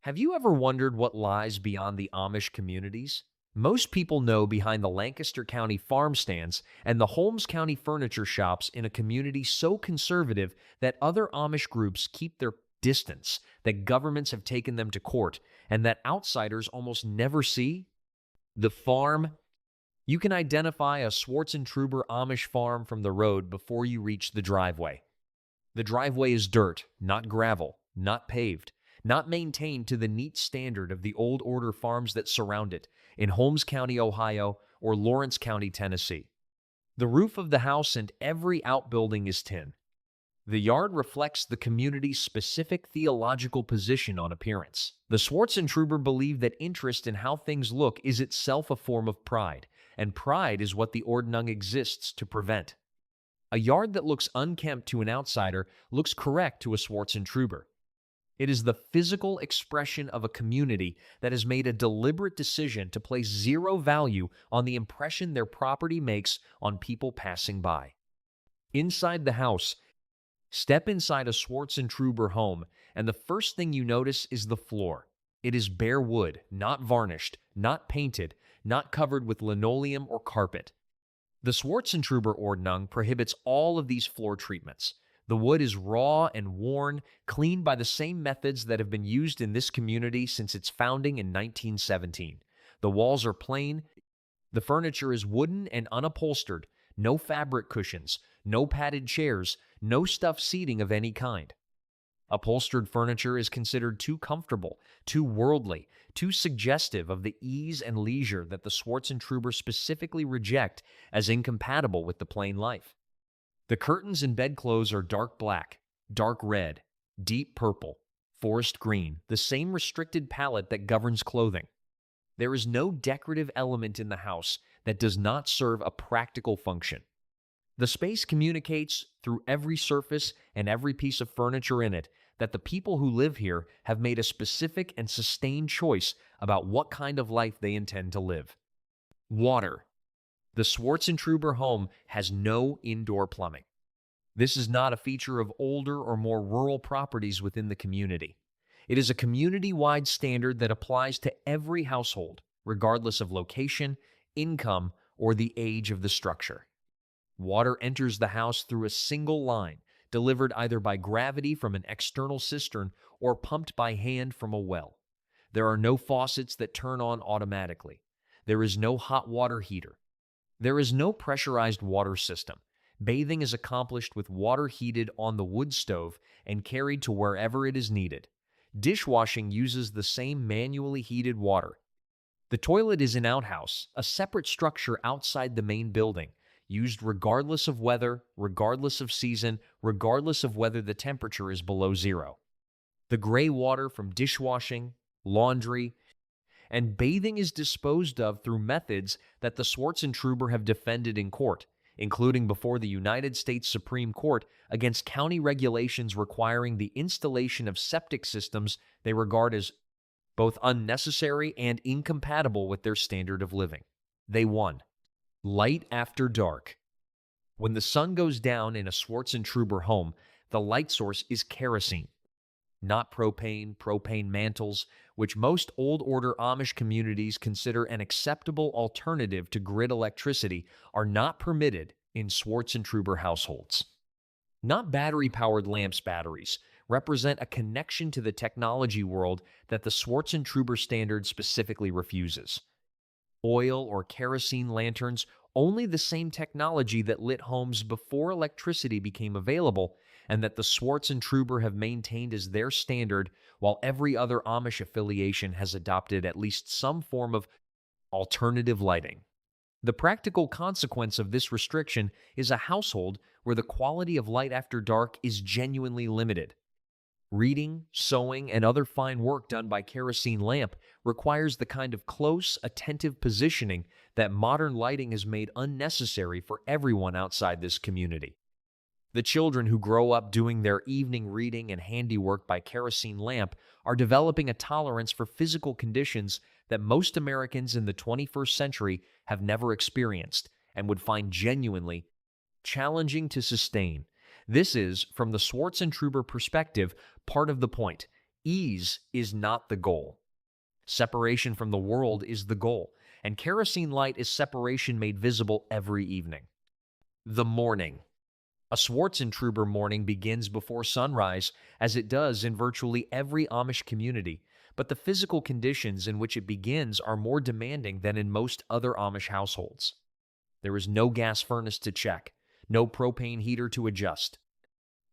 Have you ever wondered what lies beyond the Amish communities? Most people know behind the Lancaster County farm stands and the Holmes County furniture shops in a community so conservative that other Amish groups keep their distance, that governments have taken them to court, and that outsiders almost never see. The farm. You can identify a Swartzentruber Amish farm from the road before you reach the driveway. The driveway is dirt, not gravel, not paved, not maintained to the neat standard of the old order farms that surround it in Holmes County, Ohio, or Lawrence County, Tennessee. The roof of the house and every outbuilding is tin. The yard reflects the community's specific theological position on appearance. The Swartzentruber believe that interest in how things look is itself a form of pride, and pride is what the Ordnung exists to prevent. A yard that looks unkempt to an outsider looks correct to a Swartzentruber. It is the physical expression of a community that has made a deliberate decision to place zero value on the impression their property makes on people passing by. Inside the house, step inside a Swartzentruber home, and the first thing you notice is the floor. It is bare wood, not varnished, not painted, not covered with linoleum or carpet. The Swartzentruber Ordnung prohibits all of these floor treatments. The wood is raw and worn, cleaned by the same methods that have been used in this community since its founding in 1917. The walls are plain. The furniture is wooden and unupholstered. No fabric cushions, no padded chairs, no stuffed seating of any kind. Upholstered furniture is considered too comfortable, too worldly, too suggestive of the ease and leisure that the Swartzentruber specifically reject as incompatible with the plain life. The curtains and bedclothes are dark black, dark red, deep purple, forest green, the same restricted palette that governs clothing. There is no decorative element in the house that does not serve a practical function. The space communicates through every surface and every piece of furniture in it that the people who live here have made a specific and sustained choice about what kind of life they intend to live. Water. The Swartzentruber home has no indoor plumbing. This is not a feature of older or more rural properties within the community. It is a community-wide standard that applies to every household, regardless of location, income, or the age of the structure. Water enters the house through a single line, delivered either by gravity from an external cistern or pumped by hand from a well. There are no faucets that turn on automatically. There is no hot water heater. There is no pressurized water system. Bathing is accomplished with water heated on the wood stove and carried to wherever it is needed. Dishwashing uses the same manually heated water. The toilet is an outhouse, a separate structure outside the main building, used regardless of weather, regardless of season, regardless of whether the temperature is below zero. The gray water from dishwashing, laundry, and bathing is disposed of through methods that the Swartzentruber have defended in court, including before the United States Supreme Court against county regulations requiring the installation of septic systems they regard as both unnecessary and incompatible with their standard of living. They won. Light after dark. When the sun goes down in a Swartzentruber home, the light source is kerosene. Not propane mantles, which most old order Amish communities consider an acceptable alternative to grid electricity, are not permitted in Swartzentruber households. Not battery-powered lamps batteries represent a connection to the technology world that the Swartzentruber standard specifically refuses. Oil or kerosene lanterns, only the same technology that lit homes before electricity became available, and that the Swartzentruber have maintained as their standard, while every other Amish affiliation has adopted at least some form of alternative lighting. The practical consequence of this restriction is a household where the quality of light after dark is genuinely limited. Reading, sewing, and other fine work done by kerosene lamp requires the kind of close, attentive positioning that modern lighting has made unnecessary for everyone outside this community. The children who grow up doing their evening reading and handiwork by kerosene lamp are developing a tolerance for physical conditions that most Americans in the 21st century have never experienced and would find genuinely challenging to sustain. This is, from the Swartzentruber perspective, part of the point. Ease is not the goal. Separation from the world is the goal, and kerosene light is separation made visible every evening. The morning. A Swartzentruber morning begins before sunrise, as it does in virtually every Amish community, but the physical conditions in which it begins are more demanding than in most other Amish households. There is no gas furnace to check, no propane heater to adjust.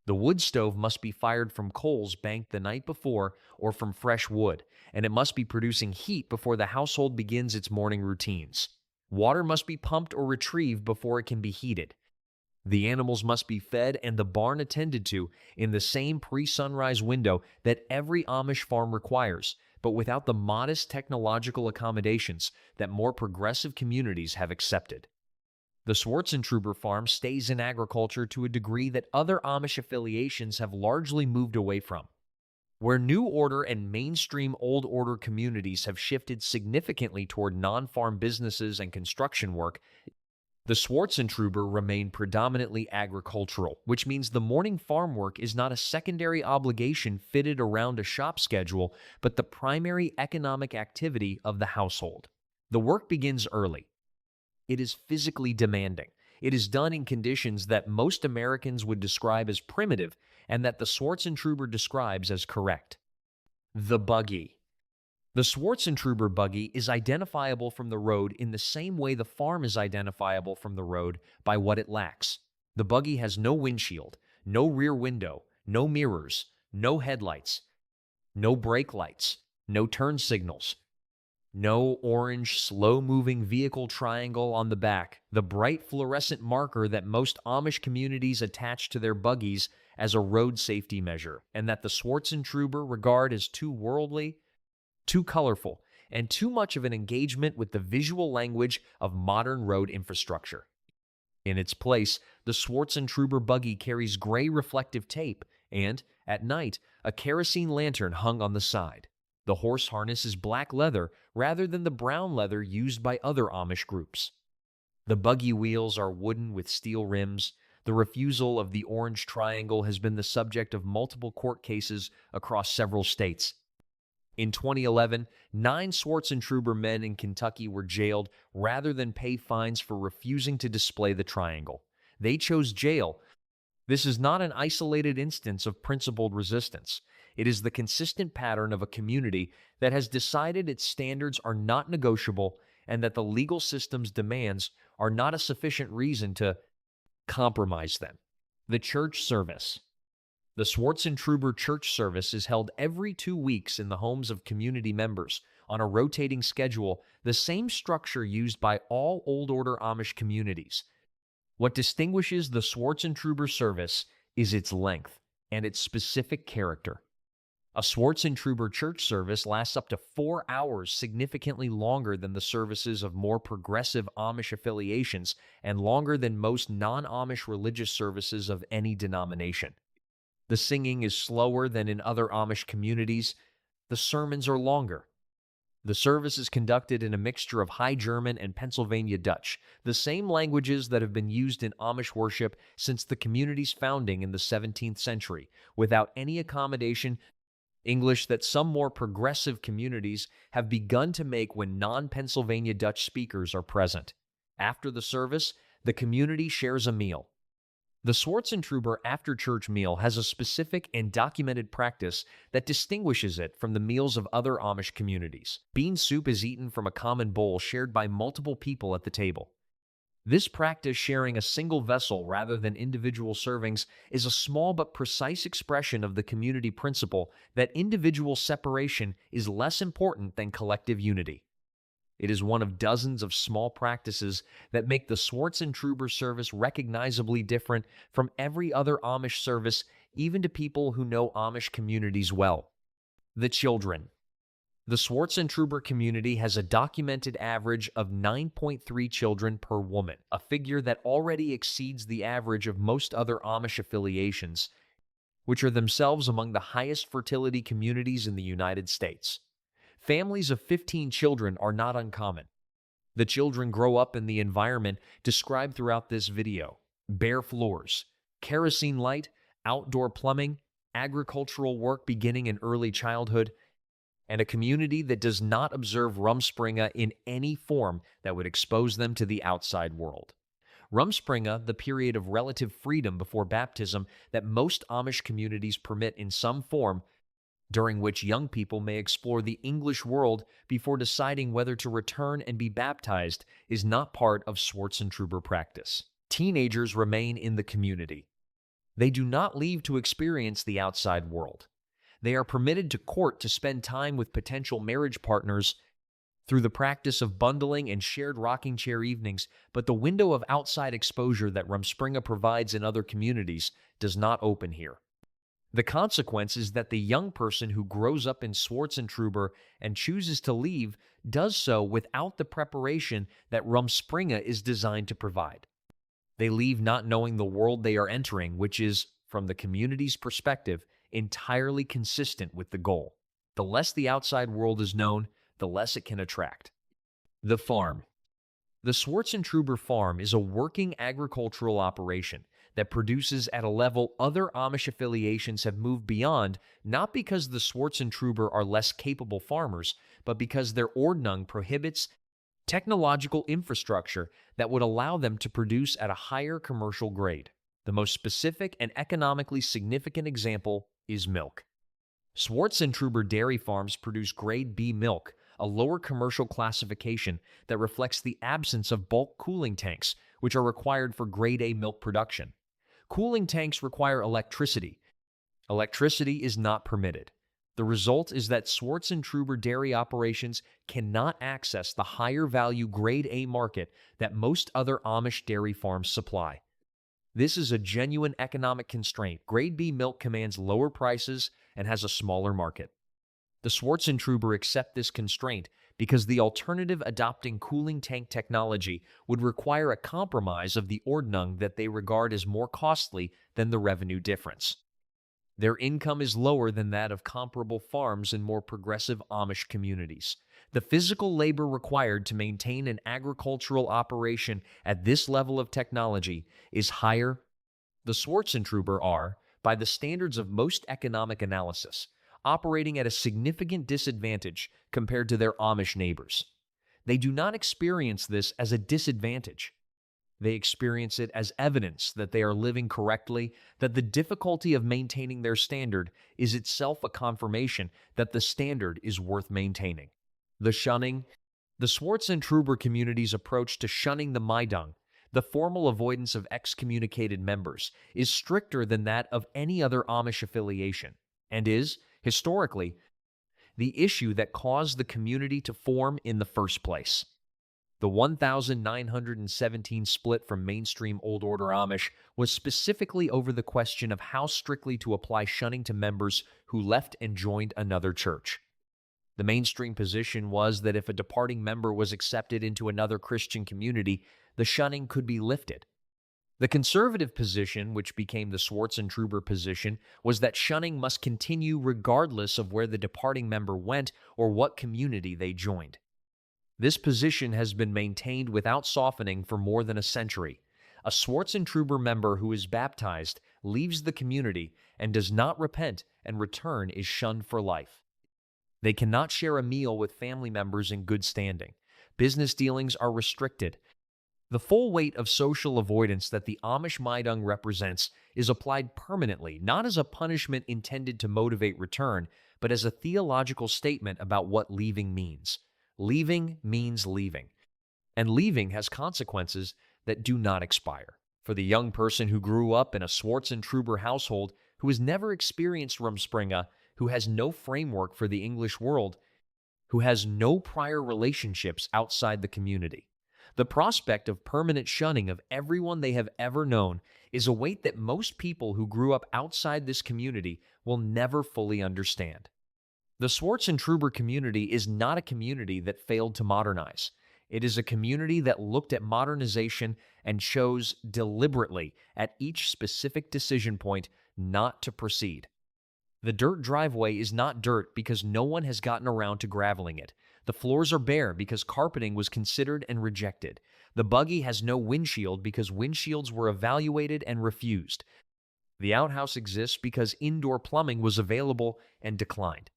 The wood stove must be fired from coals banked the night before or from fresh wood, and it must be producing heat before the household begins its morning routines. Water must be pumped or retrieved before it can be heated. The animals must be fed and the barn attended to in the same pre-sunrise window that every Amish farm requires, but without the modest technological accommodations that more progressive communities have accepted. The Swartzentruber farm stays in agriculture to a degree that other Amish affiliations have largely moved away from. Where New Order and mainstream Old Order communities have shifted significantly toward non-farm businesses and construction work, the Swartzentruber remain predominantly agricultural, which means the morning farm work is not a secondary obligation fitted around a shop schedule, but the primary economic activity of the household. The work begins early. It is physically demanding. It is done in conditions that most Americans would describe as primitive and that the Swartzentruber describes as correct. The buggy. The Swartzentruber buggy is identifiable from the road in the same way the farm is identifiable from the road by what it lacks. The buggy has no windshield, no rear window, no mirrors, no headlights, no brake lights, no turn signals, no orange, slow-moving vehicle triangle on the back, the bright fluorescent marker that most Amish communities attach to their buggies as a road safety measure, and that the Swartzentruber regard as too worldly, too colorful, and too much of an engagement with the visual language of modern road infrastructure. In its place, the Swartzentruber buggy carries gray reflective tape and, at night, a kerosene lantern hung on the side. The horse harness is black leather rather than the brown leather used by other Amish groups. The buggy wheels are wooden with steel rims. The refusal of the orange triangle has been the subject of multiple court cases across several states. In 2011, 9 Swartzentruber men in Kentucky were jailed rather than pay fines for refusing to display the triangle. They chose jail. This is not an isolated instance of principled resistance. It is the consistent pattern of a community that has decided its standards are not negotiable and that the legal system's demands are not a sufficient reason to compromise them. The church service. The Swartzentruber church service is held every 2 weeks in the homes of community members on a rotating schedule, the same structure used by all Old Order Amish communities. What distinguishes the Swartzentruber service is its length and its specific character. A Swartzentruber church service lasts up to 4 hours, significantly longer than the services of more progressive Amish affiliations and longer than most non-Amish religious services of any denomination. The singing is slower than in other Amish communities. The sermons are longer. The service is conducted in a mixture of High German and Pennsylvania Dutch, the same languages that have been used in Amish worship since the community's founding in the 17th century, without any accommodation English that some more progressive communities have begun to make when non-Pennsylvania Dutch speakers are present. After the service, the community shares a meal. The Swartzentruber after-church meal has a specific and documented practice that distinguishes it from the meals of other Amish communities. Bean soup is eaten from a common bowl shared by multiple people at the table. This practice, sharing a single vessel rather than individual servings, is a small but precise expression of the community principle that individual separation is less important than collective unity. It is one of dozens of small practices that make the Swartzentruber service recognizably different from every other Amish service, even to people who know Amish communities well. The children. The Swartzentruber community has a documented average of 9.3 children per woman, a figure that already exceeds the average of most other Amish affiliations, which are themselves among the highest fertility communities in the United States. Families of 15 children are not uncommon. The children grow up in the environment described throughout this video: bare floors, kerosene light, outdoor plumbing, agricultural work beginning in early childhood, and a community that does not observe Rumspringa in any form that would expose them to the outside world. Rumspringa, the period of relative freedom before baptism that most Amish communities permit in some form, during which young people may explore the English world before deciding whether to return and be baptized, is not part of Swartzentruber practice. Teenagers remain in the community. They do not leave to experience the outside world. They are permitted to court to spend time with potential marriage partners through the practice of bundling and shared rocking chair evenings, but the window of outside exposure that Rumspringa provides in other communities does not open here. The consequence is that the young person who grows up in Swartzentruber and chooses to leave does so without the preparation that Rumspringa is designed to provide. They leave not knowing the world they are entering, which is, from the community's perspective, entirely consistent with the goal. The less the outside world is known, the less it can attract. The farm. The Swartzentruber farm is a working agricultural operation that produces at a level other Amish affiliations have moved beyond, not because the Swartzentruber are less capable farmers, but because their Ordnung prohibits technological infrastructure that would allow them to produce at a higher commercial grade. The most specific and economically significant example is milk. Swartzentruber dairy farms produce grade B milk, a lower commercial classification that reflects the absence of bulk cooling tanks, which are required for grade A milk production. Cooling tanks require electricity. Electricity is not permitted. The result is that Swartzentruber dairy operations cannot access the higher value grade A market that most other Amish dairy farms supply. This is a genuine economic constraint. Grade B milk commands lower prices and has a smaller market. The Swartzentruber accept this constraint because the alternative adopting cooling tank technology would require a compromise of the Ordnung that they regard as more costly than the revenue difference. Their income is lower than that of comparable farms in more progressive Amish communities. The physical labor required to maintain an agricultural operation at this level of technology is higher. The Swartzentruber are, by the standards of most economic analysis, operating at a significant disadvantage compared to their Amish neighbors. They do not experience this as a disadvantage. They experience it as evidence that they are living correctly, that the difficulty of maintaining their standard is itself a confirmation that the standard is worth maintaining. The shunning. The Swartzentruber community's approach to shunning the Maidung, the formal avoidance of excommunicated members, is stricter than that of any other Amish affiliation, and is, historically, the issue that caused the community to form in the first place. The 1917 split from mainstream Old Order Amish was specifically over the question of how strictly to apply shunning to members who left and joined another church. The mainstream position was that if a departing member was accepted into another Christian community, the shunning could be lifted. The conservative position, which became the Swartzentruber position, was that shunning must continue regardless of where the departing member went or what community they joined. This position has been maintained without softening for more than a century. A Swartzentruber member who is baptized, leaves the community, and does not repent and return is shunned for life. They cannot share a meal with family members in good standing. Business dealings are restricted. The full weight of social avoidance that the Amish Maidung represents is applied permanently, not as a punishment intended to motivate return, but as a theological statement about what leaving means. Leaving means leaving, and leaving has consequences that do not expire. For the young person who grew up in a Swartzentruber household, who has never experienced Rumspringa, who has no framework for the English world, who has no prior relationships outside the community, the prospect of permanent shunning of everyone they have ever known is a weight that most people who grew up outside this community will never fully understand. The Swartzentruber community is not a community that failed to modernize. It is a community that looked at modernization and chose deliberately at each specific decision point not to proceed. The dirt driveway is not dirt because no one has gotten around to graveling it. The floors are bare because carpeting was considered and rejected. The buggy has no windshield because windshields were evaluated and refused. The outhouse exists because indoor plumbing was available and declined.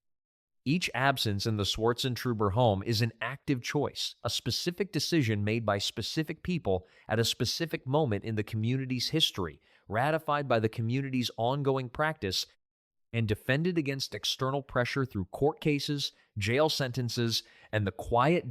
Each absence in the Swartzentruber home is an active choice, a specific decision made by specific people at a specific moment in the community's history, ratified by the community's ongoing practice, and defended against external pressure through court cases, jail sentences, and the quiet